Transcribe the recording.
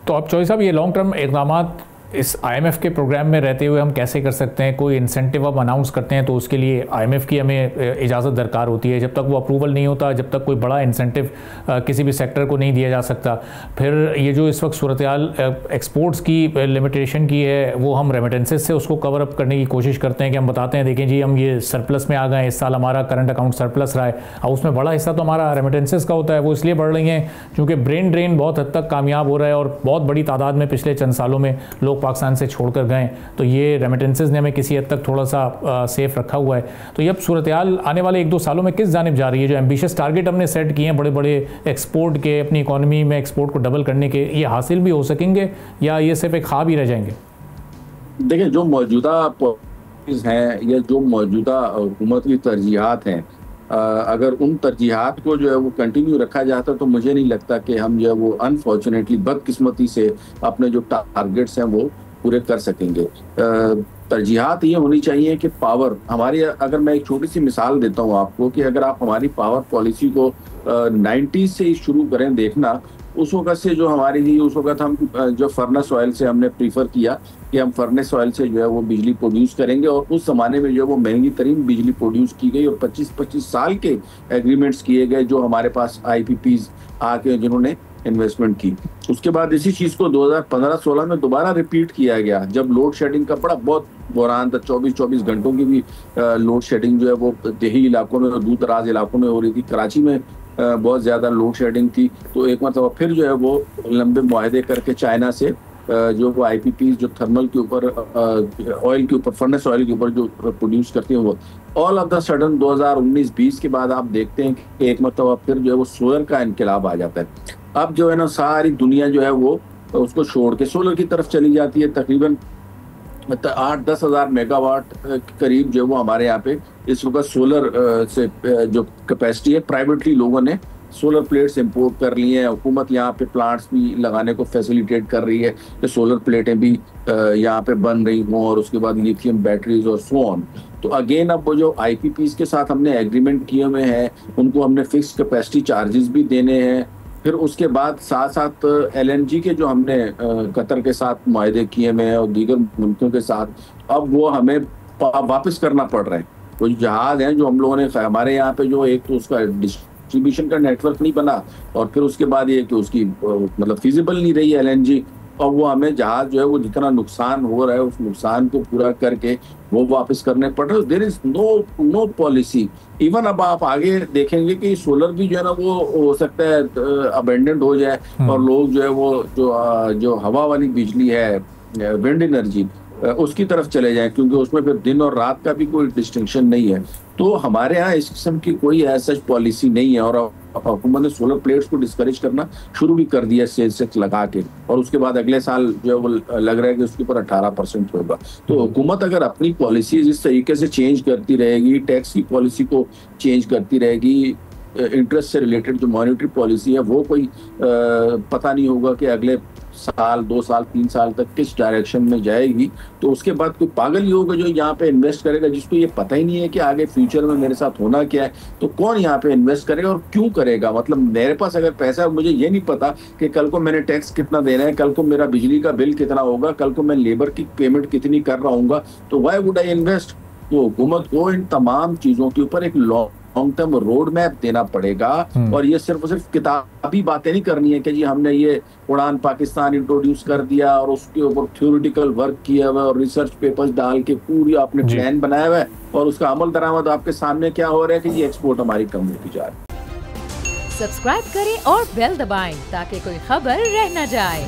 तो आप चौधरी साहब, ये लॉन्ग टर्म इक़दाम इस आईएमएफ के प्रोग्राम में रहते हुए हम कैसे कर सकते हैं? कोई इंसेंटिव अब अनाउंस करते हैं तो उसके लिए आईएमएफ की हमें इजाज़त दरकार होती है। जब तक वो अप्रूवल नहीं होता, जब तक कोई बड़ा इंसेंटिव किसी भी सेक्टर को नहीं दिया जा सकता। फिर ये जो इस वक्त सूरत हाल एक्सपोर्ट्स की लिमिटेशन की है, वो हम रेमिटेंसेस से उसको कवर अप करने की कोशिश करते हैं कि हम बताते हैं देखें जी हम ये सरप्लस में आ गए, इस साल हमारा करंट अकाउंट सरप्लस रहा है, और उसमें बड़ा हिस्सा तो हमारा रेमिटेंसेस का होता है। वो इसलिए बढ़ रही हैं क्योंकि ब्रेन ड्रेन बहुत हद तक कामयाब हो रहा है और बहुत बड़ी तादाद में पिछले चंद सालों में लोग पाकिस्तान से छोड़कर गए, तो ये रेमिटेंसेस ने हमें किसी हद तक थोड़ा सा सेफ रखा हुआ है। तो ये अब सूरत हाल आने वाले 1-2 सालों में किस जानिब जा रही है? जो एम्बिशियस टारगेट हमने सेट किए हैं बड़े बड़े एक्सपोर्ट के, अपनी इकॉनमी में एक्सपोर्ट को डबल करने के, ये हासिल भी हो सकेंगे या ये सिर्फ एक ख्वाब ही रह जाएंगे? देखिए, जो मौजूदा पॉलिसीज हैं या जो मौजूदा हुकूमत की तरजीहात हैं, अगर उन तरजीहात को जो है वो कंटिन्यू रखा जाता तो मुझे नहीं लगता कि हम जो है वो अनफॉर्चुनेटली बदकिस्मती से अपने जो टारगेट्स हैं वो पूरे कर सकेंगे। तरजीहात ये होनी चाहिए कि पावर हमारी, अगर मैं एक छोटी सी मिसाल देता हूँ आपको, कि अगर आप हमारी पावर पॉलिसी को 90s से शुरू करें देखना, उस वक्त से जो हमारी थी, उस वक्त हम जो फर्नेस ऑयल से हमने प्रीफर किया कि हम फर्नेस ऑयल से जो है वो बिजली प्रोड्यूस करेंगे, और उस जमाने में जो है वो महंगी तरीन बिजली प्रोड्यूस की गई और 25-25 साल के एग्रीमेंट्स किए गए जो हमारे पास IPPs आके जिन्होंने इन्वेस्टमेंट की। उसके बाद इसी चीज को 2015-16 में दोबारा रिपीट किया गया, जब लोड शेडिंग का बहुत बुरहान था। 24 घंटों की भी लोड शेडिंग जो है वो देही इलाकों में और दूर दराज इलाकों में हो रही थी। कराची में बहुत ज्यादा लोड शेडिंग थी। तो एक मतलब फिर जो है वो लंबे मुआहदे करके चाइना से जो वो IPPs जो थर्मल के ऊपर, ऑयल के ऊपर, फर्नेस ऑयल के ऊपर जो प्रोड्यूस करती हैं, वो ऑल ऑफ द सडन 2019-20 के बाद आप देखते हैं कि एक मतलब फिर जो है वो सोलर का इनकलाब आ जाता है। अब जो है ना सारी दुनिया जो है वो उसको छोड़ के सोलर की तरफ चली जाती है। तकरीबन 8-10 हज़ार मेगावाट करीब जो है वो हमारे यहाँ पे इस वक्त सोलर से जो कैपेसिटी है, प्राइवेटली लोगों ने सोलर प्लेट्स इंपोर्ट कर ली हैं। हुकूमत यहाँ पे प्लांट्स भी लगाने को फैसिलिटेट कर रही है कि सोलर प्लेटें भी यहाँ पे बन रही हों, और उसके बाद लिथियम बैटरीज और सो ऑन। तो अगेन अब वो जो IPPs के साथ हमने एग्रीमेंट किए हुए हैं, उनको हमने फिक्स कैपेसिटी चार्जेस भी देने हैं। फिर उसके बाद साथ साथ LNG के जो हमने कतर के साथ मुआहदे किए हुए हैं और दीगर मुल्कों के साथ, अब वो हमें वापस करना पड़ रहा है। कुछ जहाज हैं जो हम लोगों ने, हमारे यहाँ पे जो एक तो उसका डिस्ट्रीब्यूशन का नेटवर्क नहीं बना, और फिर उसके बाद ये कि उसकी मतलब फिजिबल नहीं रही LNG, और वो हमें जहाज जो है वो जितना नुकसान हो रहा है उस नुकसान को पूरा करके वो वापस करने पड़ रहे। There is no policy. Even अब आप आगे देखेंगे कि सोलर भी जो है ना वो हो सकता है अबेंडेंट हो जाए, और लोग जो है वो जो हवा वाली बिजली है, विंड एनर्जी, उसकी तरफ चले जाएं, क्योंकि उसमें फिर दिन और रात का भी कोई डिस्टिंक्शन नहीं है। तो हमारे यहाँ इस किस्म की कोई ऐसा पॉलिसी नहीं है, और हुकूमत ने सोलर प्लेट्स को डिस्करेज करना शुरू भी कर दिया सेल्स टैक्स लगा के, और उसके बाद अगले साल जो है वो लग रहा है कि उसके ऊपर 18% होगा। तो हुकूमत अगर अपनी पॉलिसीज इस तरीके से चेंज करती रहेगी, टैक्स की पॉलिसी को चेंज करती रहेगी, इंटरेस्ट से रिलेटेड जो मॉनेटरी पॉलिसी है वो कोई पता नहीं होगा कि अगले साल, 2 साल, 3 साल तक किस डायरेक्शन में जाएगी। तो उसके बाद कोई पागल ही होगा जो यहाँ पे इन्वेस्ट करेगा, जिसको ये पता ही नहीं है कि आगे फ्यूचर में मेरे साथ होना क्या है। तो कौन यहाँ पे इन्वेस्ट करेगा और क्यों करेगा? मतलब मेरे पास अगर पैसा है, मुझे ये नहीं पता कि कल को मैंने टैक्स कितना देना है, कल को मेरा बिजली का बिल कितना होगा, कल को मैं लेबर की पेमेंट कितनी कर रहा हूँ, तो व्हाई वुड आई इन्वेस्ट? तो हुकूमत को इन तमाम चीजों के ऊपर एक लॉन्ग टर्म रोड मैप देना पड़ेगा, और ये सिर्फ किताबी बातें नहीं करनी है कि जी हमने ये उड़ान पाकिस्तान इंट्रोड्यूस कर दिया और उसके ऊपर थ्योरेटिकल वर्क किया हुआ और रिसर्च पेपर्स डाल के पूरी आपने प्लान बनाया हुआ है, और उसका अमल दरामद आपके सामने क्या हो रहा है कि ये एक्सपोर्ट हमारी कम होती जा रही है। सब्सक्राइब करें और बेल दबाएं ताकि कोई खबर रह न जाए।